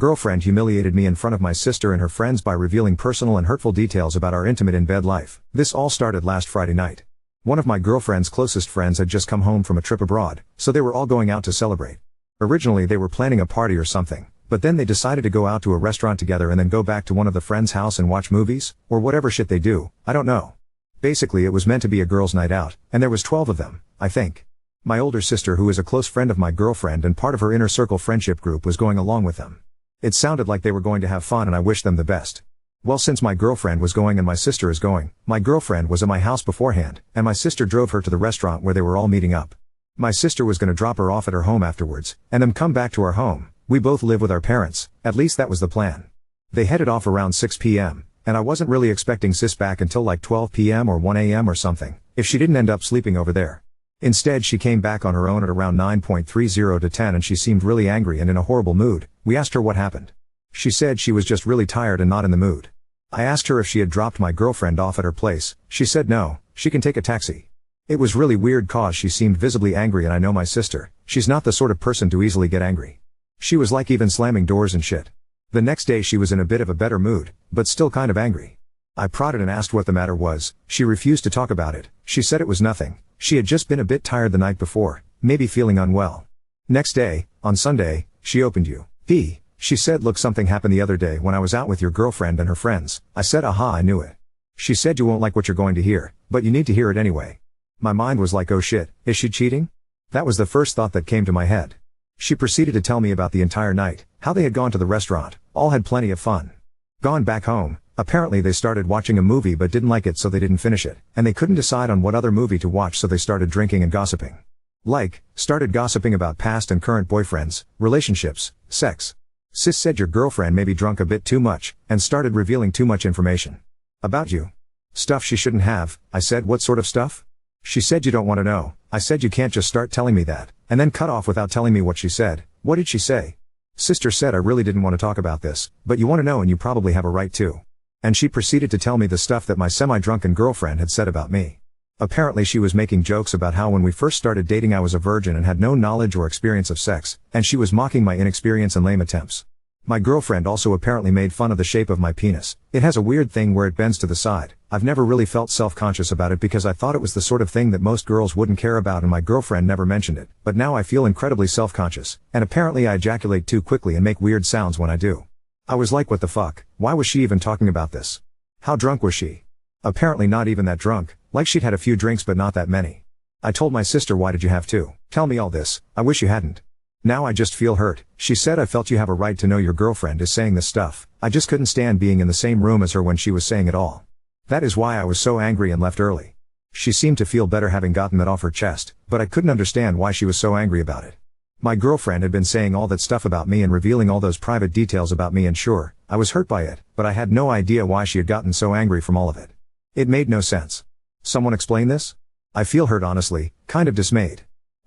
Girlfriend humiliated me in front of my sister and her friends by revealing personal and hurtful details about our intimate in-bed life. This all started last Friday night. One of my girlfriend's closest friends had just come home from a trip abroad, so they were all going out to celebrate. Originally they were planning a party or something, but then they decided to go out to a restaurant together and then go back to one of the friends' house and watch movies, or whatever shit they do, I don't know. Basically it was meant to be a girls' night out, and there was 12 of them, I think. My older sister, who is a close friend of my girlfriend and part of her inner circle friendship group, was going along with them. It sounded like they were going to have fun and I wished them the best. Well, since my girlfriend was going and my sister is going, my girlfriend was at my house beforehand, and my sister drove her to the restaurant where they were all meeting up. My sister was gonna drop her off at her home afterwards, and then come back to our home. We both live with our parents, at least that was the plan. They headed off around 6 p.m., and I wasn't really expecting sis back until like 12 p.m. or 1 a.m. or something, if she didn't end up sleeping over there. Instead she came back on her own at around 9:30 to 10 and she seemed really angry and in a horrible mood. We asked her what happened. She said she was just really tired and not in the mood. I asked her if she had dropped my girlfriend off at her place. She said no, she can take a taxi. It was really weird cause she seemed visibly angry, and I know my sister, she's not the sort of person to easily get angry. She was like even slamming doors and shit. The next day she was in a bit of a better mood, but still kind of angry. I prodded and asked what the matter was. She refused to talk about it. She said it was nothing. She had just been a bit tired the night before, maybe feeling unwell. Next day, on Sunday, she opened up. She said, look, something happened the other day when I was out with your girlfriend and her friends. I said, aha, I knew it. She said, you won't like what you're going to hear, but you need to hear it anyway. My mind was like, oh shit, is she cheating? That was the first thought that came to my head. She proceeded to tell me about the entire night, how they had gone to the restaurant, all had plenty of fun. Gone back home, apparently they started watching a movie but didn't like it so they didn't finish it, and they couldn't decide on what other movie to watch so they started drinking and gossiping. Started gossiping about past and current boyfriends, relationships, sex. Sis said your girlfriend may be drunk a bit too much, and started revealing too much information. About you. Stuff she shouldn't have. I said, what sort of stuff? She said, you don't want to know. I said, you can't just start telling me that, and then cut off without telling me what she said. What did she say? Sister said, I really didn't want to talk about this, but you want to know and you probably have a right to. And she proceeded to tell me the stuff that my semi-drunken girlfriend had said about me. Apparently she was making jokes about how when we first started dating I was a virgin and had no knowledge or experience of sex, and she was mocking my inexperience and lame attempts. My girlfriend also apparently made fun of the shape of my penis. It has a weird thing where it bends to the side. I've never really felt self-conscious about it because I thought it was the sort of thing that most girls wouldn't care about and my girlfriend never mentioned it, but now I feel incredibly self-conscious, and apparently I ejaculate too quickly and make weird sounds when I do. I was like, what the fuck, why was she even talking about this? How drunk was she? Apparently not even that drunk, like she'd had a few drinks but not that many. I told my sister, why did you have to tell me all this? I wish you hadn't. Now I just feel hurt. She said, I felt you have a right to know your girlfriend is saying this stuff. I just couldn't stand being in the same room as her when she was saying it all. That is why I was so angry and left early. She seemed to feel better having gotten that off her chest, but I couldn't understand why she was so angry about it. My girlfriend had been saying all that stuff about me and revealing all those private details about me, and sure, I was hurt by it, but I had no idea why she had gotten so angry from all of it. It made no sense. Someone explain this? I feel hurt, honestly, kind of dismayed.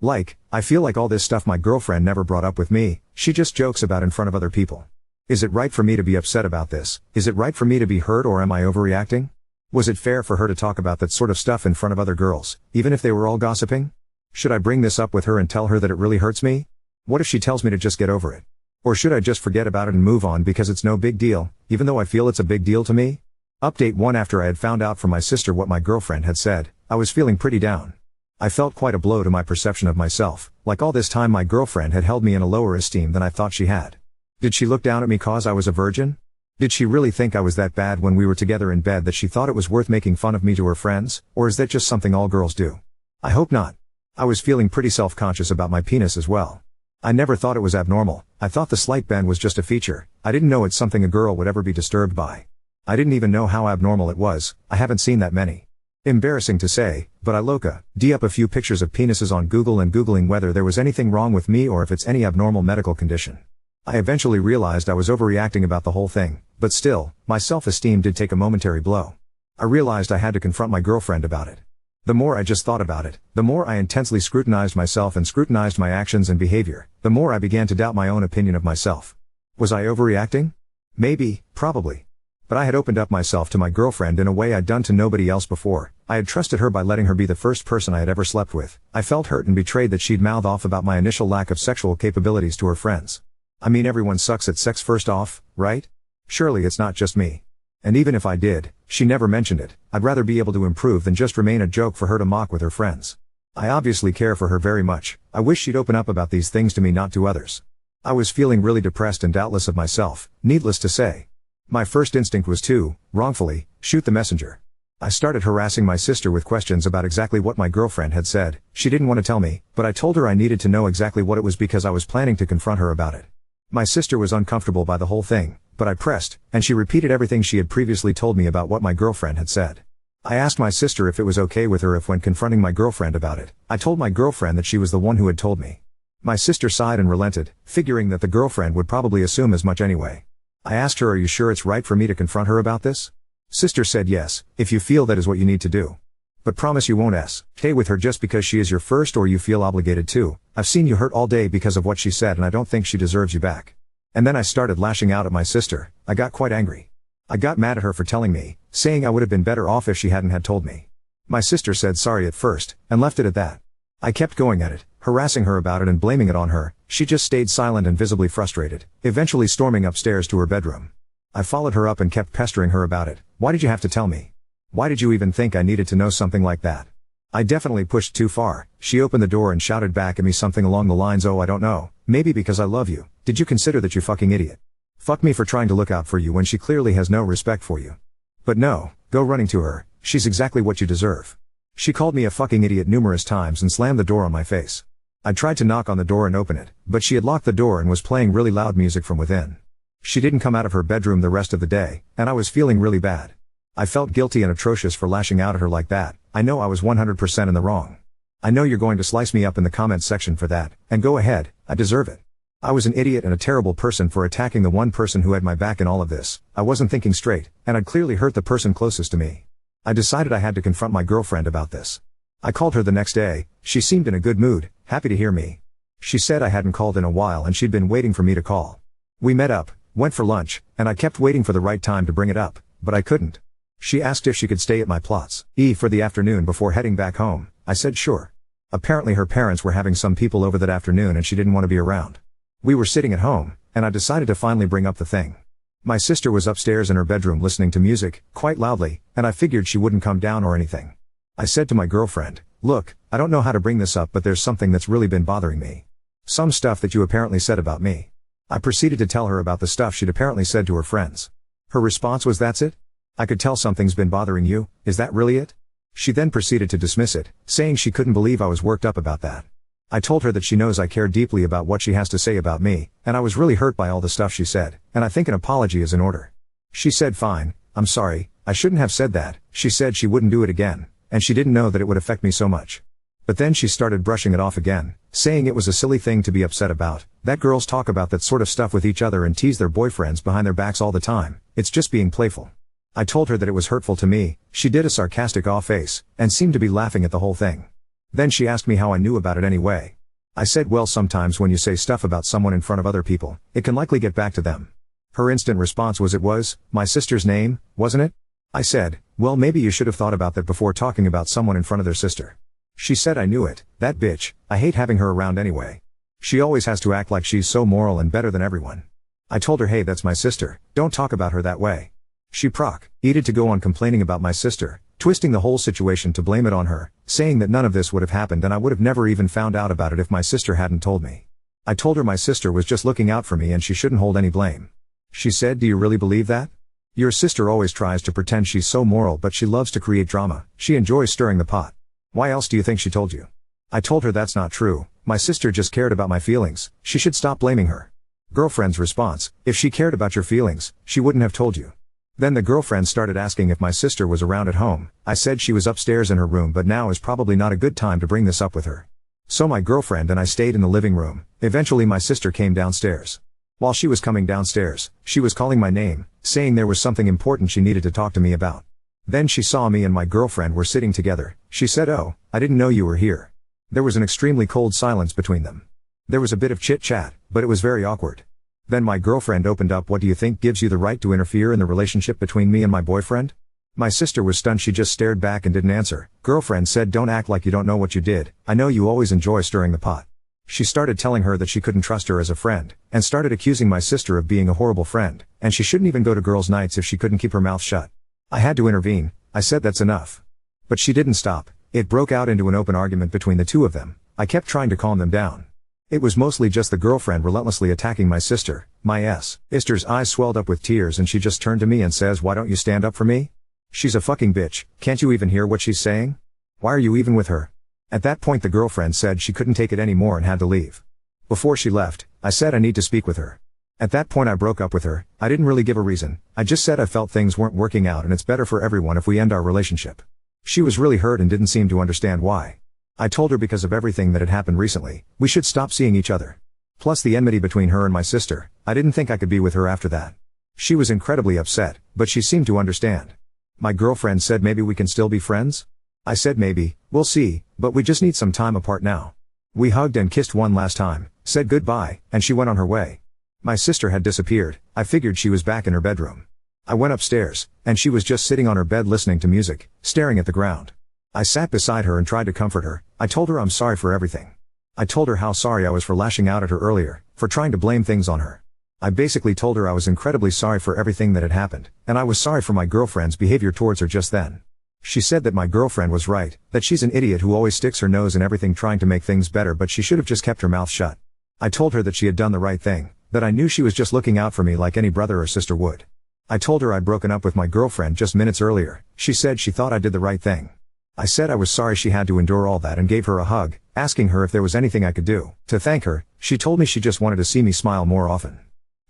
I feel like all this stuff my girlfriend never brought up with me, she just jokes about in front of other people. Is it right for me to be upset about this? Is it right for me to be hurt, or am I overreacting? Was it fair for her to talk about that sort of stuff in front of other girls, even if they were all gossiping? Should I bring this up with her and tell her that it really hurts me? What if she tells me to just get over it? Or should I just forget about it and move on because it's no big deal, even though I feel it's a big deal to me? Update 1. After I had found out from my sister what my girlfriend had said, I was feeling pretty down. I felt quite a blow to my perception of myself, like all this time my girlfriend had held me in a lower esteem than I thought she had. Did she look down at me cause I was a virgin? Did she really think I was that bad when we were together in bed that she thought it was worth making fun of me to her friends, or is that just something all girls do? I hope not. I was feeling pretty self-conscious about my penis as well. I never thought it was abnormal. I thought the slight bend was just a feature. I didn't know it's something a girl would ever be disturbed by. I didn't even know how abnormal it was. I haven't seen that many. Embarrassing to say, but I looked up a few pictures of penises on Google and Googling whether there was anything wrong with me or if it's any abnormal medical condition. I eventually realized I was overreacting about the whole thing, but still, my self-esteem did take a momentary blow. I realized I had to confront my girlfriend about it. The more I just thought about it, the more I intensely scrutinized myself and scrutinized my actions and behavior, the more I began to doubt my own opinion of myself. Was I overreacting? Maybe, probably. But I had opened up myself to my girlfriend in a way I'd done to nobody else before. I had trusted her by letting her be the first person I had ever slept with. I felt hurt and betrayed that she'd mouth off about my initial lack of sexual capabilities to her friends. I mean, everyone sucks at sex first off, right? Surely it's not just me. And even if I did, she never mentioned it. I'd rather be able to improve than just remain a joke for her to mock with her friends. I obviously care for her very much. I wish she'd open up about these things to me, not to others. I was feeling really depressed and doubtless of myself, needless to say. My first instinct was to, wrongfully, shoot the messenger. I started harassing my sister with questions about exactly what my girlfriend had said. She didn't want to tell me, but I told her I needed to know exactly what it was because I was planning to confront her about it. My sister was uncomfortable by the whole thing, but I pressed, and she repeated everything she had previously told me about what my girlfriend had said. I asked my sister if it was okay with her if, when confronting my girlfriend about it, I told my girlfriend that she was the one who had told me. My sister sighed and relented, figuring that the girlfriend would probably assume as much anyway. I asked her, "Are you sure it's right for me to confront her about this?" Sister said yes, if you feel that is what you need to do. But promise you won't stay with her just because she is your first or you feel obligated to. I've seen you hurt all day because of what she said and I don't think she deserves you back. And then I started lashing out at my sister. I got quite angry. I got mad at her for telling me, saying I would have been better off if she hadn't had told me. My sister said sorry at first, and left it at that. I kept going at it, harassing her about it and blaming it on her. She just stayed silent and visibly frustrated, eventually storming upstairs to her bedroom. I followed her up and kept pestering her about it. Why did you have to tell me? Why did you even think I needed to know something like that? I definitely pushed too far. She opened the door and shouted back at me something along the lines, "Oh, I don't know, maybe because I love you. Did you consider that, you fucking idiot? Fuck me for trying to look out for you when she clearly has no respect for you. But no, go running to her, she's exactly what you deserve." She called me a fucking idiot numerous times and slammed the door on my face. I tried to knock on the door and open it, but she had locked the door and was playing really loud music from within. She didn't come out of her bedroom the rest of the day, and I was feeling really bad. I felt guilty and atrocious for lashing out at her like that. I know I was 100% in the wrong. I know you're going to slice me up in the comments section for that, and go ahead, I deserve it. I was an idiot and a terrible person for attacking the one person who had my back in all of this. I wasn't thinking straight, and I'd clearly hurt the person closest to me. I decided I had to confront my girlfriend about this. I called her the next day. She seemed in a good mood, happy to hear me. She said I hadn't called in a while and she'd been waiting for me to call. We met up, went for lunch, and I kept waiting for the right time to bring it up, but I couldn't. She asked if she could stay at my plots for the afternoon before heading back home. I said sure. Apparently her parents were having some people over that afternoon and she didn't want to be around. We were sitting at home, and I decided to finally bring up the thing. My sister was upstairs in her bedroom listening to music, quite loudly, and I figured she wouldn't come down or anything. I said to my girlfriend, "Look, I don't know how to bring this up, but there's something that's really been bothering me. Some stuff that you apparently said about me." I proceeded to tell her about the stuff she'd apparently said to her friends. Her response was, "That's it? I could tell something's been bothering you, is that really it?" She then proceeded to dismiss it, saying she couldn't believe I was worked up about that. I told her that she knows I care deeply about what she has to say about me, and I was really hurt by all the stuff she said, and I think an apology is in order. She said fine, I'm sorry, I shouldn't have said that. She said she wouldn't do it again, and she didn't know that it would affect me so much. But then she started brushing it off again, saying it was a silly thing to be upset about, that girls talk about that sort of stuff with each other and tease their boyfriends behind their backs all the time, it's just being playful. I told her that it was hurtful to me. She did a sarcastic off face, and seemed to be laughing at the whole thing. Then she asked me how I knew about it anyway. I said, well, sometimes when you say stuff about someone in front of other people, it can likely get back to them. Her instant response was, it was my sister's name, wasn't it? I said, well, maybe you should have thought about that before talking about someone in front of their sister. She said, I knew it, that bitch, I hate having her around anyway. She always has to act like she's so moral and better than everyone. I told her, hey, that's my sister, don't talk about her that way. She proceeded to go on complaining about my sister, twisting the whole situation to blame it on her, saying that none of this would have happened and I would have never even found out about it if my sister hadn't told me. I told her my sister was just looking out for me and she shouldn't hold any blame. She said, do you really believe that? Your sister always tries to pretend she's so moral, but she loves to create drama. She enjoys stirring the pot. Why else do you think she told you? I told her that's not true. My sister just cared about my feelings. She should stop blaming her. Girlfriend's response, if she cared about your feelings, she wouldn't have told you. Then the girlfriend started asking if my sister was around at home. I said she was upstairs in her room, but now is probably not a good time to bring this up with her. So my girlfriend and I stayed in the living room. Eventually my sister came downstairs. While she was coming downstairs, she was calling my name, saying there was something important she needed to talk to me about. Then she saw me and my girlfriend were sitting together. She said, oh, I didn't know you were here. There was an extremely cold silence between them. There was a bit of chit-chat, but it was very awkward. Then my girlfriend opened up, what do you think gives you the right to interfere in the relationship between me and my boyfriend? My sister was stunned, she just stared back and didn't answer. Girlfriend said, don't act like you don't know what you did. I know you always enjoy stirring the pot. She started telling her that she couldn't trust her as a friend, and started accusing my sister of being a horrible friend, and she shouldn't even go to girls' nights if she couldn't keep her mouth shut. I had to intervene. I said that's enough. But she didn't stop. It broke out into an open argument between the two of them. I kept trying to calm them down. It was mostly just the girlfriend relentlessly attacking my sister. My sister's eyes swelled up with tears and she just turned to me and says, "Why don't you stand up for me? She's a fucking bitch, can't you even hear what she's saying? Why are you even with her?" At that point the girlfriend said she couldn't take it anymore and had to leave. Before she left, I said I need to speak with her. At that point I broke up with her. I didn't really give a reason. I just said I felt things weren't working out and it's better for everyone if we end our relationship. She was really hurt and didn't seem to understand why. I told her because of everything that had happened recently, we should stop seeing each other. Plus the enmity between her and my sister, I didn't think I could be with her after that. She was incredibly upset, but she seemed to understand. My girlfriend said maybe we can still be friends? I said maybe, we'll see, but we just need some time apart now. We hugged and kissed one last time, said goodbye, and she went on her way. My sister had disappeared. I figured she was back in her bedroom. I went upstairs, and she was just sitting on her bed listening to music, staring at the ground. I sat beside her and tried to comfort her. I told her I'm sorry for everything. I told her how sorry I was for lashing out at her earlier, for trying to blame things on her. I basically told her I was incredibly sorry for everything that had happened, and I was sorry for my girlfriend's behavior towards her just then. She said that my girlfriend was right, that she's an idiot who always sticks her nose in everything trying to make things better, but she should have just kept her mouth shut. I told her that she had done the right thing, that I knew she was just looking out for me like any brother or sister would. I told her I'd broken up with my girlfriend just minutes earlier. She said she thought I did the right thing. I said I was sorry she had to endure all that and gave her a hug, asking her if there was anything I could do to thank her. She told me she just wanted to see me smile more often.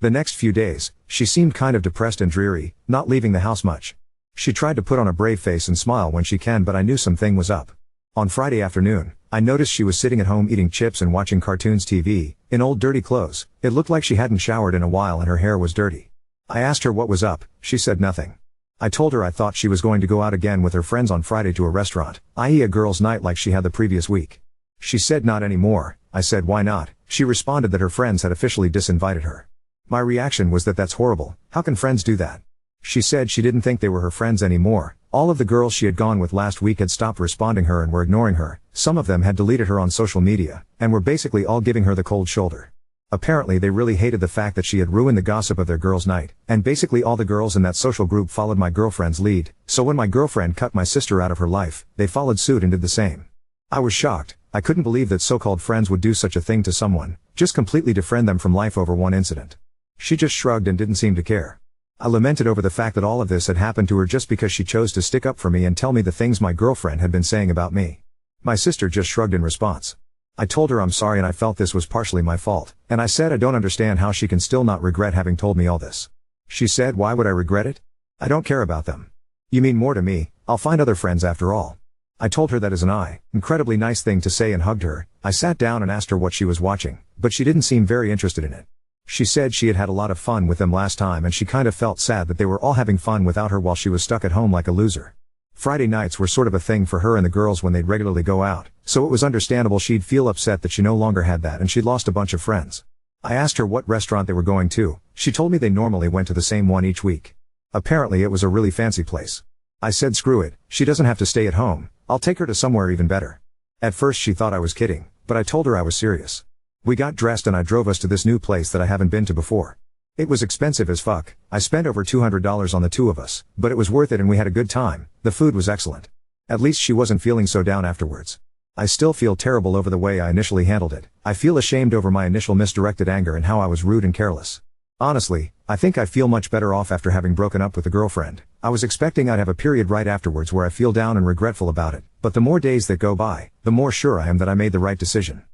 The next few days, she seemed kind of depressed and dreary, not leaving the house much. She tried to put on a brave face and smile when she can, but I knew something was up. On Friday afternoon, I noticed she was sitting at home eating chips and watching cartoons TV, in old dirty clothes. It looked like she hadn't showered in a while and her hair was dirty. I asked her what was up. She said nothing. I told her I thought she was going to go out again with her friends on Friday to a restaurant, i.e. a girls' night like she had the previous week. She said not anymore. I said why not? She responded that her friends had officially disinvited her. My reaction was that that's horrible. How can friends do that? She said she didn't think they were her friends anymore. All of the girls she had gone with last week had stopped responding her and were ignoring her. Some of them had deleted her on social media, and were basically all giving her the cold shoulder. Apparently they really hated the fact that she had ruined the gossip of their girls' night, and basically all the girls in that social group followed my girlfriend's lead, so when my girlfriend cut my sister out of her life, they followed suit and did the same. I was shocked. I couldn't believe that so-called friends would do such a thing to someone, just completely defriend them from life over one incident. She just shrugged and didn't seem to care. I lamented over the fact that all of this had happened to her just because she chose to stick up for me and tell me the things my girlfriend had been saying about me. My sister just shrugged in response. I told her I'm sorry and I felt this was partially my fault, and I said I don't understand how she can still not regret having told me all this. She said why would I regret it? I don't care about them. You mean more to me, I'll find other friends after all. I told her that as an incredibly nice thing to say and hugged her. I sat down and asked her what she was watching, but she didn't seem very interested in it. She said she had had a lot of fun with them last time and she kind of felt sad that they were all having fun without her while she was stuck at home like a loser. Friday nights were sort of a thing for her and the girls when they'd regularly go out, so it was understandable she'd feel upset that she no longer had that and she'd lost a bunch of friends. I asked her what restaurant they were going to. She told me they normally went to the same one each week. Apparently it was a really fancy place. I said screw it, she doesn't have to stay at home, I'll take her to somewhere even better. At first she thought I was kidding, but I told her I was serious. We got dressed and I drove us to this new place that I haven't been to before. It was expensive as fuck. I spent over $200 on the two of us, but it was worth it and we had a good time. The food was excellent. At least she wasn't feeling so down afterwards. I still feel terrible over the way I initially handled it. I feel ashamed over my initial misdirected anger and how I was rude and careless. Honestly, I think I feel much better off after having broken up with a girlfriend. I was expecting I'd have a period right afterwards where I feel down and regretful about it, but the more days that go by, the more sure I am that I made the right decision.